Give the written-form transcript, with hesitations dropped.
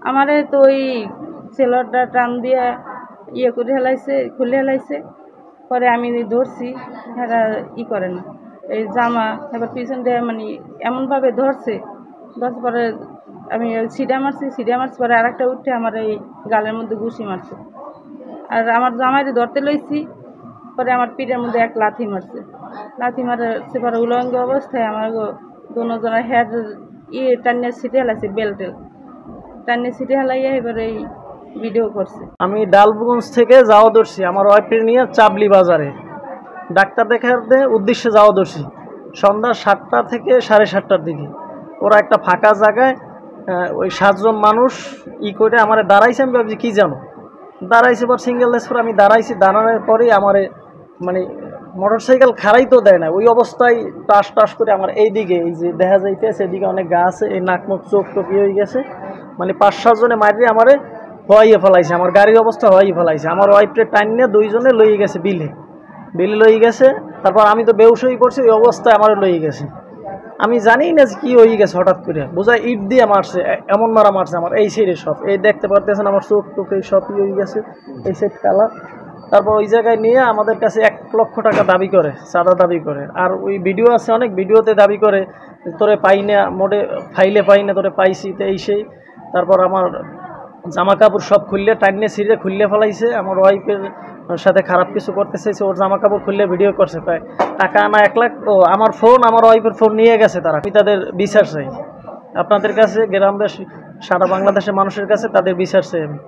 আমারে তো ওই সেলরটা টান দিয়ে ইয়ে করে হেলাইছে, খুলে হেলাইছে। পরে আমি ধরছি, এরা করে না, এই জামা এবার পিছন দিয়ে মানে এমনভাবে ধরছে পরে আমি সিডা মারছি পরে আর একটা উঠে আমার এই গালের মধ্যে ঘুষি মারছে। আর আমার জামাইরে ধরতে লইছি, পরে আমার পিঠের মধ্যে এক লাথি মারছে। লাথি মারছে পরে উলঙ্গ অবস্থায় আমার দুজনের হেড টানিয়ে ছিটে হেলাইছে, বেল্টেল টানিয়ে ছিটে হেলাইয়া এবার এই ভিডিও করছে। আমি ডালবগঞ্জ থেকে যাওয়া ধরছি আমার ওয়াইফের নিয়ে চাবলি বাজারে ডাক্তার দেখাতে উদ্দেশ্যে যাওয়া ধরছি সন্ধ্যা 7টা থেকে 7:30টার দিকে। ওরা একটা ফাঁকা জায়গায় ওই 7জন মানুষ করে আমার দাঁড়াইছে। আমি ভাবছি কী জানো, দাঁড়াইছে পর সিঙ্গেল লেস পরে আমি দাঁড়াইছি। দাঁড়ানোর পরেই আমার মানে মোটরসাইকেল খাড়াই তো দেয় না, ওই অবস্থায় টাস টাস করে আমার এই দিকে এই যে দেখা যাইতেছে এদিকে অনেক গা আছে, এই নাক মুখ চোখ টোক হয়ে গেছে। মানে 5-7 জনে মারিয়ে আমারে হওয়াইয়ে ফেলাইছে, আমার গাড়ির অবস্থা হওয়াই ফেলাইছে। আমার ওয়াইফকে টাইন নিয়ে 2 জনে লইয়ে গেছে বিলে লইয়ে গেছে। তারপর আমি তো বেহুশ হয়ে পড়ছি, ওই অবস্থায় আমার লইয়ে গেছে। আমি জানি না যে কী হয়ে গেছে, হঠাৎ করে বোঝায় ইট দিয়ে মারছে, এমন মারা মারছে আমার এই সাইডে সব, এই দেখতে পারতেছেন আমার চোখ টোক এই সবই হয়ে গেছে, এই সাইড কালার। তারপর ওই জায়গায় নিয়ে আমাদের কাছে 1 লক্ষ টাকা দাবি করে, চাঁদা দাবি করে। আর ওই ভিডিও আছে অনেক, ভিডিওতে দাবি করে তোরে পাই না, মোটে ফাইলে পাই না, তোরে পাইছি তো এই সেই। তারপর আমার জামা কাপড় সব খুললে টাইনে ছিঁড়ে খুললে ফেলাইছে। আমার ওয়াইফের সাথে খারাপ কিছু করতে চাইছে, ওর জামা কাপড় খুললে ভিডিও করছে। প্রায় টাকা আনা 1 লাখ। ও আমার ফোন, আমার ওয়াইফের ফোন নিয়ে গেছে তারা। আমি তাদের বিচার চাই আপনাদের কাছে, গ্রামবাসী সারা বাংলাদেশের মানুষের কাছে তাদের বিচার চাই আমি।